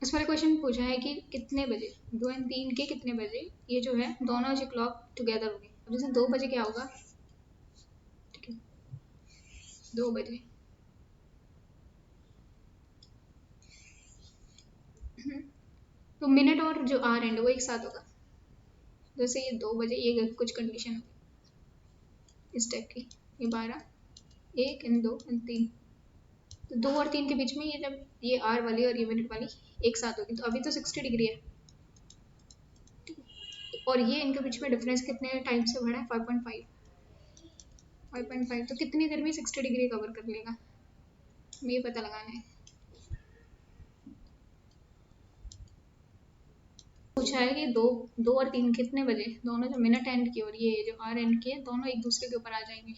इस वाले क्वेश्चन में पूछा है कि कितने बजे 2 और 3 के कितने बजे ये जो है दोनों जो क्लॉक टुगेदर होगी। अब जैसे 2 बजे क्या होगा, ठीक है 2 बजे तो मिनट और जो आर एंड वो एक साथ होगा। जैसे ये 2 बजे ये कुछ कंडीशन होगी इस टाइप की, ये 12 1 एंड 2 एंड 3, तो 2 और 3 के बीच में ये जब ये आर वाली और ये मिनट वाली एक साथ होगी तो अभी तो 60 डिग्री है, और ये इनके बीच में डिफरेंस कितने टाइम से बढ़ा है 5.5। 5.5 तो कितनी देर में 60 डिग्री कवर कर लेगा, हमें ये पता लगाना है। पूछा है कि दो और 3 कितने बजे दोनों जो मिनट एंड की और ये जो आर एंड की है दोनों एक दूसरे के ऊपर आ जाएंगे।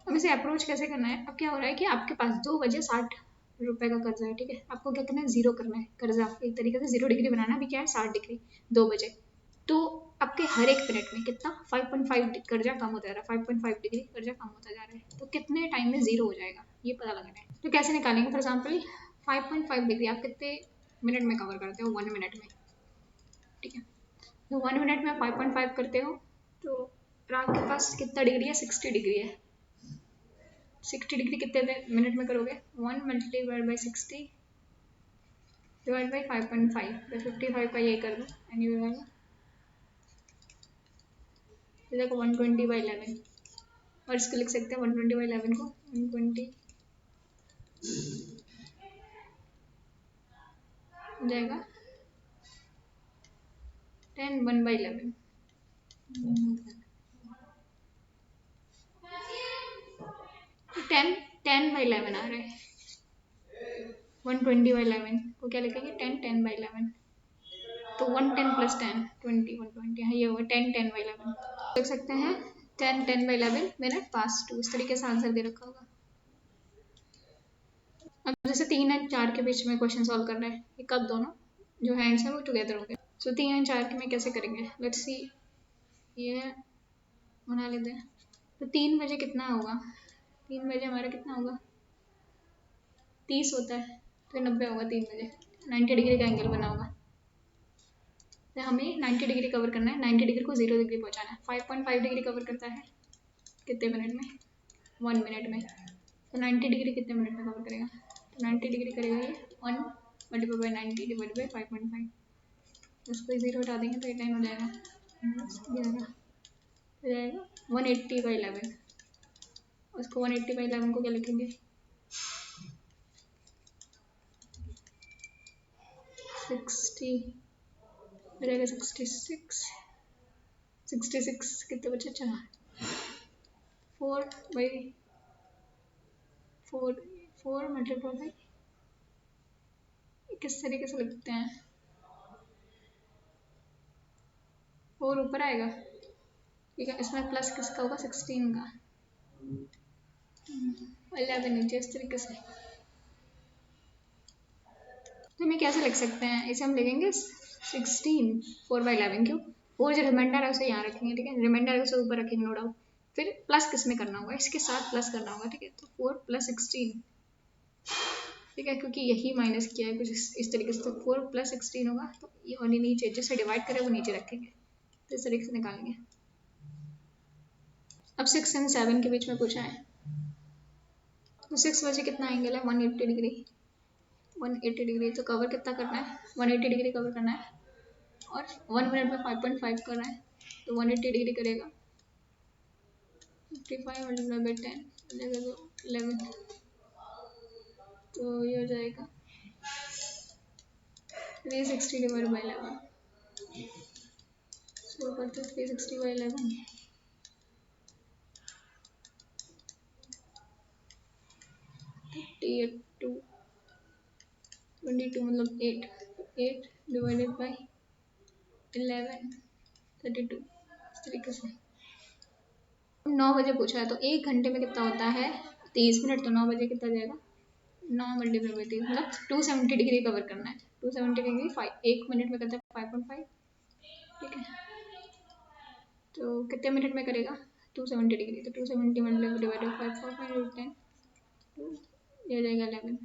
अब इसे अप्रोच कैसे करना है, अब क्या हो रहा है कि आपके पास 2 बजे 60 रुपए का कर्जा है, ठीक है आपको क्या करना है जीरो करना है कर्जा, एक तरीके से 0 डिग्री बनाना। अभी क्या है 60 डिग्री 2 बजे, तो आपके हर एक मिनट में कितना 5.5 कर्जा कम होता जा रहा है, 5.5 डिग्री कर्जा कम होता जा रहा है, तो कितने टाइम में जीरो हो जाएगा ये पता लगाना है। तो कैसे निकालेंगे, फॉर एग्जाम्पल 5.5 डिग्री आप कितने मिनट में कवर करते हो 1 मिनट में, ठीक है तो 1 मिनट में 5.5 करते हो तो आपके पास कितना डिग्री है 60 डिग्री है। 60 डिग्री कितने मिनट में करोगे, 1 मल्टीप्लाइड बाई 60 डिवाइड बाई 5.5 तो 55 का ये कर दो एंड यू विल देखो 120 बाई 11, और इसको लिख सकते हैं 120 बाई 11 को 120 हो जाएगा 10 1 बाई 11 10 10 बाई 11 आ रहा है, 120 बाई 11 को क्या लिखेंगे 10 10 बाई 11 तो 110 प्लस 10 20 120 हाँ ये होगा 10 10 बाई 11 लिख सकते हैं 10 10 बाई 11 मिनट पास टू, इस तरीके से आंसर दे रखा होगा। अब जैसे 3 और 4 के बीच में क्वेश्चन सॉल्व करना है, ये कब दोनों जो हैंड्स हैं वो टुगेदर होंगे। सो 3 और 4 के में कैसे करेंगे, लेट्स सी ये बना लेते हैं। तो 3 बजे कितना होगा, 3 बजे हमारा कितना होगा 30 होता है तो 90 होगा 3 बजे, 90 डिग्री का एंगल बना होगा। तो हमें 90 डिग्री कवर करना है, 90 डिग्री को 0 डिग्री पहुंचाना है। 5.5 डिग्री कवर करता है कितने मिनट में 1 मिनट में, तो 90 डिग्री कितने मिनट में कवर करेगा, तो 90 डिग्री करेगा ये 1 मल्टीप्लाई बाई 90 डिवाइड बाई 5.5, उसको 0 हटा देंगे तो ये 10 हो जाएगा, 11 हो जाएगा 180 बाई 11, उसको 180 बाई 11 को क्या लिखेंगे 60 हो जाएगा 66 कितने बचे 4 बाई 4 मल्टीप्लाई बाई, किस तरीके से लिखते हैं 4 ऊपर आएगा, ठीक है इसमें प्लस किसका होगा 16 का 11 नीचे इस तरीके से। तो हमें कैसे लिख सकते हैं, इसे हम लिखेंगे 16 4 बाई 11 क्यों, वो जो रिमाइंडर है उसे यहाँ रखेंगे, ठीक है रिमाइंडर उसे ऊपर रखेंगे नो डाउट, फिर प्लस किस में करना होगा इसके साथ प्लस करना होगा, ठीक है तो 4 प्लस 16, ठीक है क्योंकि यही माइनस किया है कुछ इस तरीके से, तो 4 प्लस 16 होगा तो ये होनी नीचे जिससे डिवाइड करें वो नीचे रखेंगे, तो इस तरीके से निकालेंगे। अब 6 और 7 के बीच में पूछा है, तो 6 बजे कितना एंगल है 180 डिग्री, 180 डिग्री तो कवर कितना करना है 180 डिग्री कवर करना है, और 1 मिनट में 5.5 कर रहा है तो 180 डिग्री करेगा 55 मल्टीप्लाई बाई 10 हो जाएगा तो 11, तो ये हो जाएगा 360 डिवाइड बाई 11, सो करते 360 बाई 11 38 टू 22 मतलब 8 डिवाइडेड बाई 11 32 इस तरीके से। 9 बजे पूछा है तो 1 घंटे में कितना होता है 30 मिनट, तो 9 बजे कितना जाएगा 9 मल्टीप्लाई बाई 30 मतलब 270 डिग्री कवर करना है, 270 डिग्री 1 मिनट में करता है 5.5, ठीक है तो कितने मिनट में करेगा 270 डिग्री, तो 270 मल्टीप्लाई डिवाइडेड बाई 5.10 तो ये हो जाएगा 11,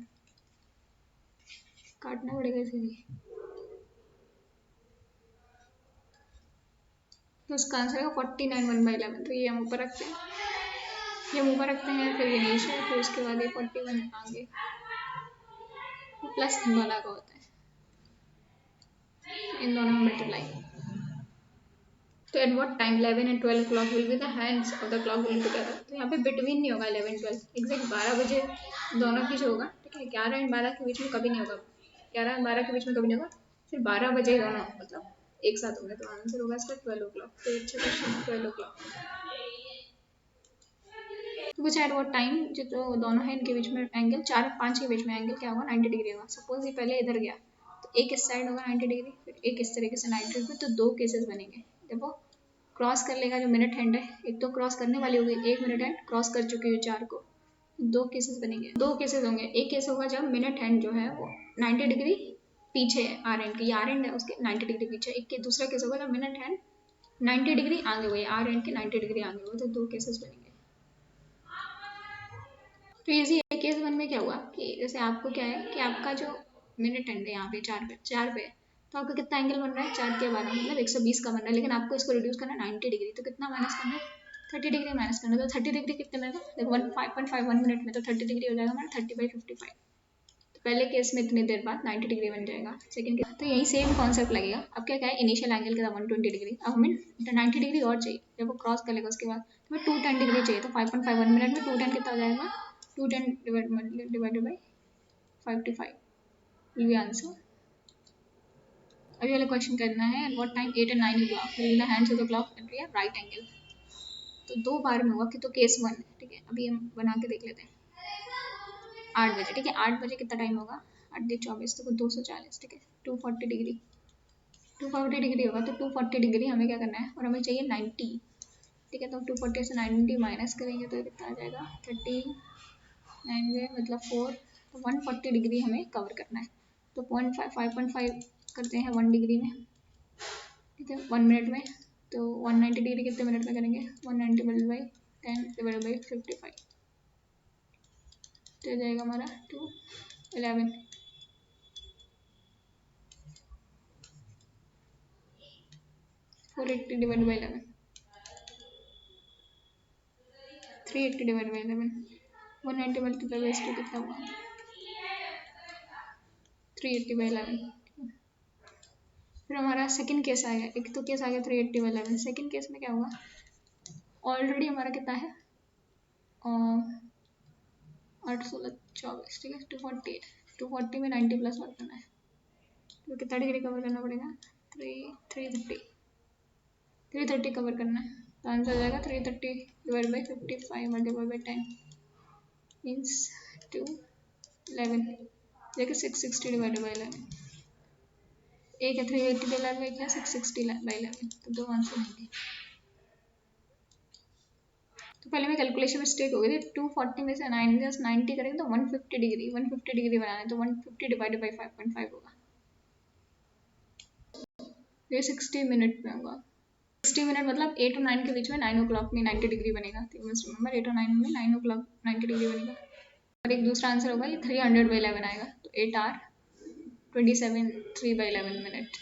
काटना पड़ेगा इसे भी। तो उसका आंसर है 49 1/11। तो ये हम ऊपर रखते हैं, ये हम ऊपर रखते हैं, फिर ये नीचे, फिर उसके बाद ये 41 आगे, तो प्लस इन दोनों का होता है, इन दोनों में मल्टीप्लाई। तो eight what time 11 and 12 o'clock will be the hands of the clock will together. तो यहाँ पे बिटवीन नहीं होगा 11 12, एग्जैक्ट 12 बजे दोनों की जो होगा, ठीक है, 11 एंड 12 के बीच में कभी नहीं होगा, 11 एंड 12 के बीच में कभी नहीं होगा, फिर 12 बजे दोनों मतलब एक साथ होंगे, तो आंसर होगा इसका 12 o'clock। तो अच्छा क्वेश्चन 12 o'clock। तो कुछ एट व्हाट टाइम, जो तो दोनों है इनके बीच में एंगल 4 और 5 के बीच में एंगल क्या होगा, 90 डिग्री होगा। सपोज ये पहले इधर गया, तो एक इस साइड होगा 90 डिग्री, फिर एक इस तरीके से 90 डिग्री, तो दो केसेस बनेंगे। देखो क्रॉस कर लेगा जो मिनट हैंड है, एक तो क्रॉस करने वाली होगी, एक मिनट हैंड क्रॉस कर चुकी है 4 को, दो केसेस बनेंगे, दो केसेस होंगे। एक केस होगा जब मिनट हैंड जो है वो 90 डिग्री पीछे है आर एंड की, आर एंड है उसके 90 डिग्री पीछे। एक के दूसरा केस होगा जब मिनट हैंड 90 डिग्री आगे हुए, आर एंड के 90 डिग्री आगे हुए, तो दो केसेस बनेंगे। तो इसी केस वन में क्या हुआ कि जैसे आपको क्या है कि आपका जो मिनट एंड है यहाँ पे 4 पे, तो आपका कितना एंगल बन रहा है 4 के 12, मतलब 120 का बन रहा है, लेकिन आपको इसको रिड्यूस करना है 90 डिग्री, तो कितना माइनस करना है 30 डिग्री माइनस करना है। तो 30 डिग्री कितने में, देखो 5.51 मिनट में, तो 30 डिग्री हो जाएगा हमारा 30/55। तो पहले केस में इतनी देर बाद 90 डिग्री बन जाएगा। सेकंड केस तो यही सेम कॉन्सेप्ट लगेगा। अब क्या क्या है, इनिशियल एंगल के था 120 डिग्री, अब हमें 90 डिग्री और चाहिए, जब वो क्रॉस कर लेगा उसके बाद हमें 210 डिग्री चाहिए। तो 5.51 मिनट में 210 कितना हो जाएगा, 210 divided by 55 will be answer. अभी वाला क्वेश्चन करना है, at what time 8 and 9 o'clock will the hands of the clock at a right angle. तो दो बार में हुआ कि, तो केस वन, ठीक है, अभी हम बना के देख लेते हैं। 8 बजे, ठीक है, 8 बजे कितना टाइम होगा, 8 × 24 तो 240, ठीक है, 240 डिग्री, 240 डिग्री होगा, तो 240 डिग्री हमें क्या करना है, और हमें चाहिए 90, ठीक है, तो 240 से 90 माइनस करेंगे तो कितना आ जाएगा 39 मतलब 4, तो 140 डिग्री हमें कवर करना है। तो 5.5 करते हैं 1 डिग्री में, ठीक है, 1 मिनट में, तो 190 डिग्री कितने मिनट में करेंगे, 190 डिवाइडेड बाई 10 डिवाइडेड बाई 55, तो जाएगा हमारा 211। 480 divided by 11, 380 divided by 11, 190 multiply by 2 कितना हुआ, 380 बाई 11। फिर हमारा सेकंड केस आ गया, एक तो केस आ गया 380 बाई 11, सेकंड केस में क्या हुआ, ऑलरेडी हमारा कितना है 8 16 24, ठीक है, 240 में 90 प्लस और करना है, तो कितना डिग्री कवर करना पड़ेगा, 330 कवर करना है। तो आंसर हो जाएगा 330 divide by 55 multiply by 10 means 211, देखिए 660 डिवाइड बाई 11, एक है 380 बाई 11, एक है 660 बाई 11, तो दो आंसर होंगे। तो पहले मैं कैलकुलेशन मिस्टेक हो गई थी, 240 में से 90 करेंगे तो 150 डिग्री बनाना है, तो 150 डिवाइडेड बाई 5.5 होगा, ये 60 मिनट में होगा। 60 मिनट मतलब 8 और 9 के बीच में 9 o'clock में 90 डिग्री बनेगा, तो मस्ट रिमेंबर 8 और 9 में 9 o'clock 90 डिग्री बनेगा। और एक दूसरा आंसर होगा, ये 300 बाई 11 आएगा, तो 8 hour 27 3/11 मिनट।